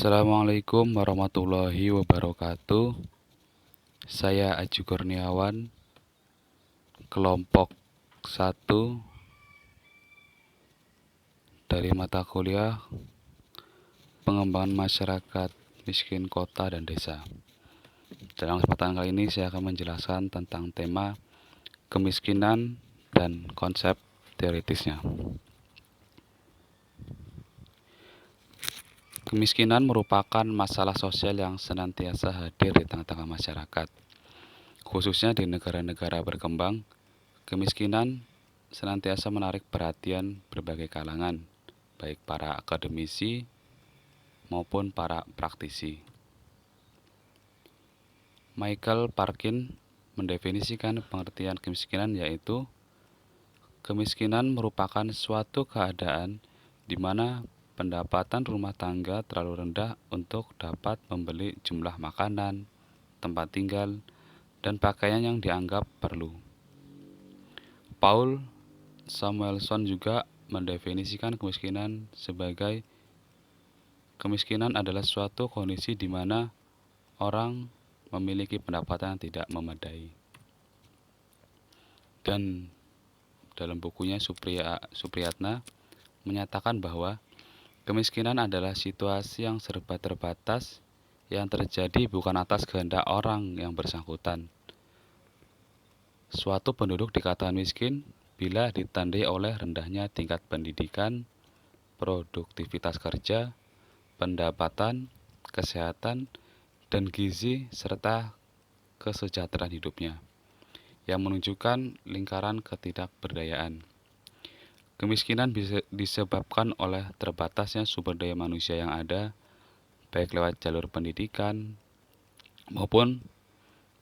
Assalamualaikum warahmatullahi wabarakatuh. Saya Aji Kurniawan, kelompok 1 dari mata kuliah Pengembangan Masyarakat Miskin Kota dan Desa. Dalam kesempatan kali ini saya akan menjelaskan tentang tema kemiskinan dan konsep teoritisnya. Kemiskinan merupakan masalah sosial yang senantiasa hadir di tengah-tengah masyarakat. Khususnya di negara-negara berkembang, kemiskinan senantiasa menarik perhatian berbagai kalangan, baik para akademisi maupun para praktisi. Michael Parkin mendefinisikan pengertian kemiskinan yaitu kemiskinan merupakan suatu keadaan di mana pendapatan rumah tangga terlalu rendah untuk dapat membeli jumlah makanan, tempat tinggal, dan pakaian yang dianggap perlu. Paul Samuelson juga mendefinisikan kemiskinan sebagai kemiskinan adalah suatu kondisi di mana orang memiliki pendapatan yang tidak memadai. Dan dalam bukunya Supriyatna menyatakan bahwa kemiskinan adalah situasi yang serba terbatas yang terjadi bukan atas kehendak orang yang bersangkutan. Suatu penduduk dikatakan miskin bila ditandai oleh rendahnya tingkat pendidikan, produktivitas kerja, pendapatan, kesehatan, dan gizi serta kesejahteraan hidupnya, yang menunjukkan lingkaran ketidakberdayaan. Kemiskinan bisa disebabkan oleh terbatasnya sumber daya manusia yang ada, baik lewat jalur pendidikan maupun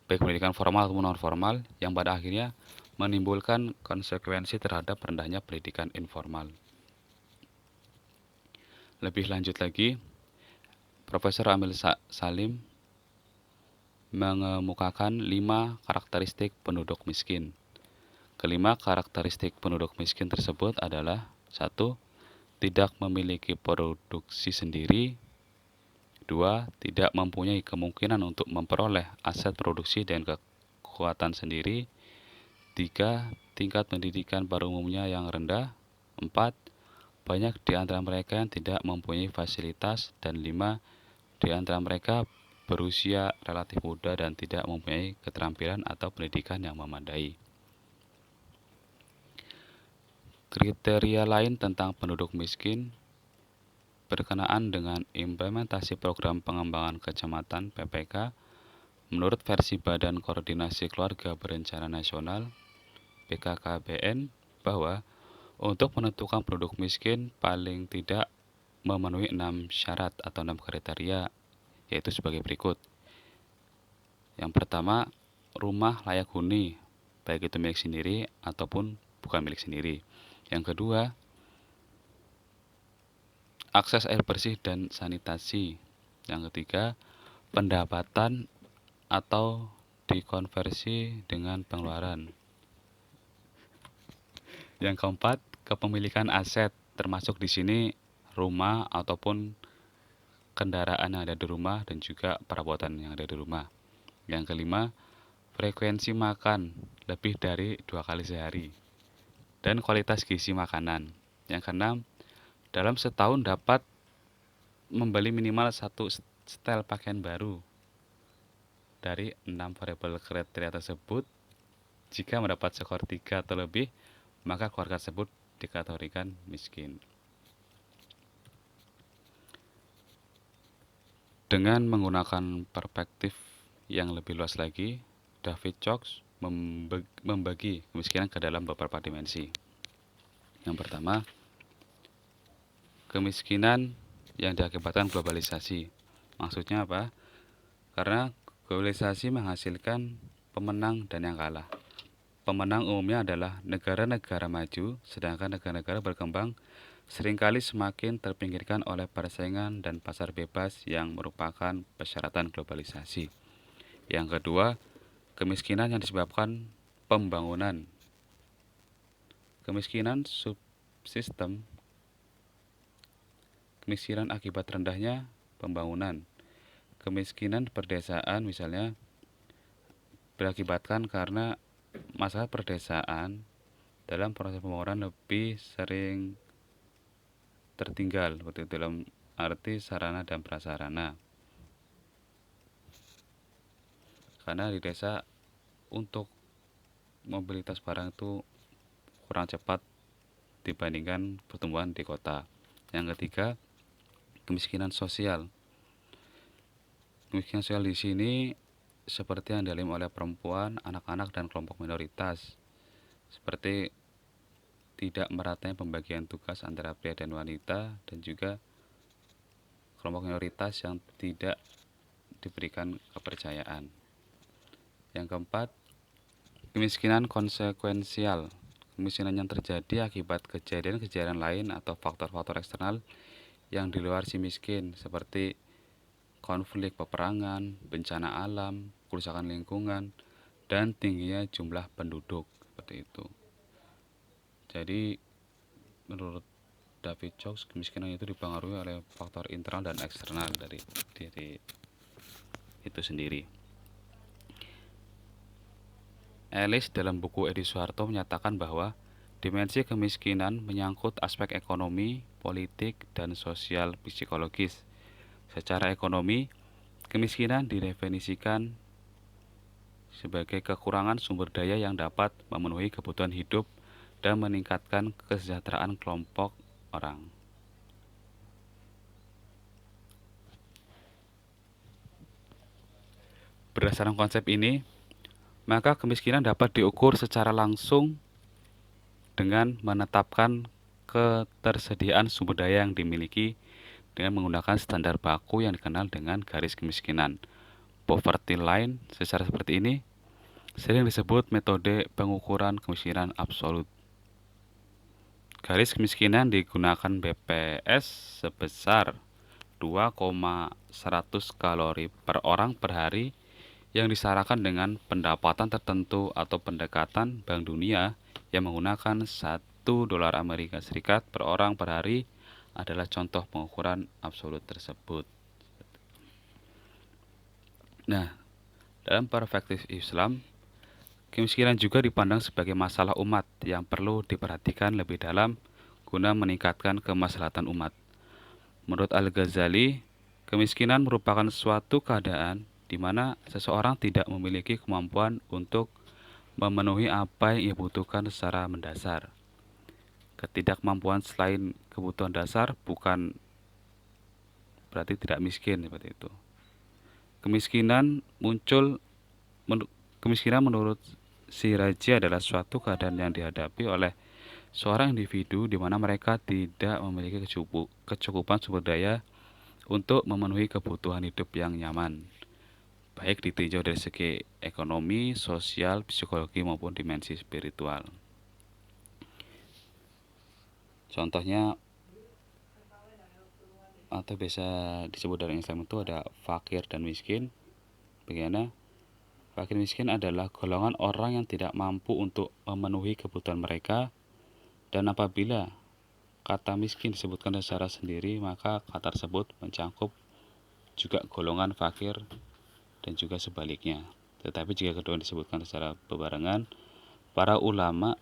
baik pendidikan formal maupun non-formal, yang pada akhirnya menimbulkan konsekuensi terhadap rendahnya pendidikan informal. Lebih lanjut lagi, Profesor Amil Salim mengemukakan 5 karakteristik penduduk miskin. Kelima karakteristik penduduk miskin tersebut adalah 1. Tidak memiliki produksi sendiri. 2. Tidak mempunyai kemungkinan untuk memperoleh aset produksi dan kekuatan sendiri. 3. Tingkat pendidikan pada umumnya yang rendah. 4. Banyak di antara mereka yang tidak mempunyai fasilitas. Dan 5. Di antara mereka berusia relatif muda dan tidak mempunyai keterampilan atau pendidikan yang memadai. Kriteria lain tentang penduduk miskin berkenaan dengan implementasi program pengembangan kecamatan (PPK) menurut versi Badan Koordinasi Keluarga Berencana Nasional (BKKBN) bahwa untuk menentukan penduduk miskin paling tidak memenuhi 6 syarat atau 6 kriteria, yaitu sebagai berikut. Yang pertama, rumah layak huni, baik itu milik sendiri ataupun bukan milik sendiri. Yang kedua, akses air bersih dan sanitasi. Yang ketiga, pendapatan atau dikonversi dengan pengeluaran. Yang keempat, kepemilikan aset, termasuk di sini rumah ataupun kendaraan yang ada di rumah dan juga perabotan yang ada di rumah. Yang kelima, frekuensi makan lebih dari 2 kali sehari dan kualitas gizi makanan. Yang keenam, dalam setahun dapat membeli minimal 1 setel pakaian baru. Dari 6 variabel kriteria tersebut, jika mendapat skor 3 atau lebih, maka keluarga tersebut dikategorikan miskin. Dengan menggunakan perspektif yang lebih luas lagi, David Cox membagi kemiskinan ke dalam beberapa dimensi. Yang pertama, kemiskinan yang diakibatkan globalisasi. Maksudnya apa? Karena globalisasi menghasilkan pemenang dan yang kalah. Pemenang umumnya adalah negara-negara maju, sedangkan negara-negara berkembang seringkali semakin terpinggirkan oleh persaingan dan pasar bebas yang merupakan persyaratan globalisasi. Yang kedua, kemiskinan yang disebabkan pembangunan. Kemiskinan subsistem, kemiskinan akibat rendahnya pembangunan. Kemiskinan perdesaan misalnya berakibatkan karena masalah perdesaan dalam proses pembangunan lebih sering tertinggal seperti dalam arti sarana dan prasarana. Karena di desa untuk mobilitas barang itu kurang cepat dibandingkan pertumbuhan di kota. Yang ketiga, kemiskinan sosial. Kemiskinan sosial di sini seperti yang dialami oleh perempuan, anak-anak, dan kelompok minoritas, seperti tidak meratanya pembagian tugas antara pria dan wanita, dan juga kelompok minoritas yang tidak diberikan kepercayaan. Yang keempat, kemiskinan konsekuensial. Kemiskinan yang terjadi akibat kejadian-kejadian lain atau faktor-faktor eksternal yang di luar si miskin, seperti konflik, peperangan, bencana alam, kerusakan lingkungan, dan tingginya jumlah penduduk, seperti itu. Jadi menurut David Jocks, kemiskinan itu dipengaruhi oleh faktor internal dan eksternal dari diri itu sendiri. Ellis dalam buku Edi Soeharto menyatakan bahwa dimensi kemiskinan menyangkut aspek ekonomi, politik, dan sosial psikologis. Secara ekonomi, kemiskinan didefinisikan sebagai kekurangan sumber daya yang dapat memenuhi kebutuhan hidup dan meningkatkan kesejahteraan kelompok orang. Berdasarkan konsep ini, maka kemiskinan dapat diukur secara langsung dengan menetapkan ketersediaan sumber daya yang dimiliki dengan menggunakan standar baku yang dikenal dengan garis kemiskinan. Poverty line secara seperti ini sering disebut metode pengukuran kemiskinan absolut. Garis kemiskinan digunakan BPS sebesar 2,100 kalori per orang per hari yang disarankan dengan pendapatan tertentu atau pendekatan Bank Dunia yang menggunakan $1 Amerika Serikat per orang per hari adalah contoh pengukuran absolut tersebut. Nah, dalam perspektif Islam, kemiskinan juga dipandang sebagai masalah umat yang perlu diperhatikan lebih dalam guna meningkatkan kemaslahatan umat. Menurut Al-Ghazali, kemiskinan merupakan suatu keadaan di mana seseorang tidak memiliki kemampuan untuk memenuhi apa yang ia butuhkan secara mendasar. Ketidakmampuan selain kebutuhan dasar bukan berarti tidak miskin, seperti itu. Kemiskinan menurut Siraji adalah suatu keadaan yang dihadapi oleh seorang individu di mana mereka tidak memiliki kecukupan sumber daya untuk memenuhi kebutuhan hidup yang nyaman, baik ditinjau dari segi ekonomi, sosial, psikologi maupun dimensi spiritual. Contohnya atau biasa disebut dalam Islam itu ada fakir dan miskin. Bagaimana? Fakir miskin adalah golongan orang yang tidak mampu untuk memenuhi kebutuhan mereka, dan apabila kata miskin disebutkan secara sendiri, maka kata tersebut mencakup juga golongan fakir dan juga sebaliknya. Tetapi jika kedua disebutkan secara bebarengan, para ulama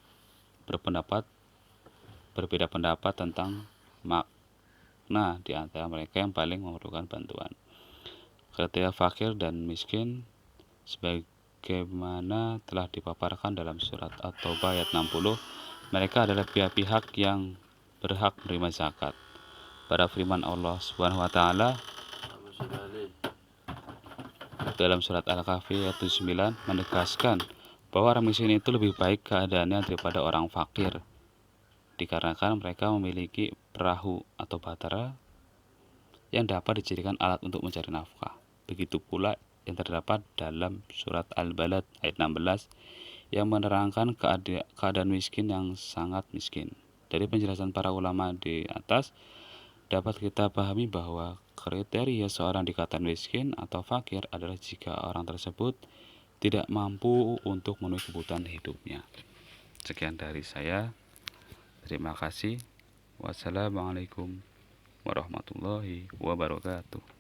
berbeda pendapat tentang makna di antara mereka yang paling memerlukan bantuan. Kriteria fakir dan miskin sebagaimana telah dipaparkan dalam surat At-Taubah ayat 60, mereka adalah pihak-pihak yang berhak menerima zakat. Pada firman Allah Subhanahu wa taala dalam surat Al-Kahfi ayat 79 menegaskan bahwa orang miskin itu lebih baik keadaannya daripada orang fakir, dikarenakan mereka memiliki perahu atau batara yang dapat dijadikan alat untuk mencari nafkah. Begitu pula yang terdapat dalam surat Al-Balad ayat 16 yang menerangkan keadaan miskin yang sangat miskin. Dari penjelasan para ulama di atas, dapat kita pahami bahwa kriteria seorang dikatakan miskin atau fakir adalah jika orang tersebut tidak mampu untuk memenuhi kebutuhan hidupnya. Sekian dari saya. Terima kasih. Wassalamualaikum warahmatullahi wabarakatuh.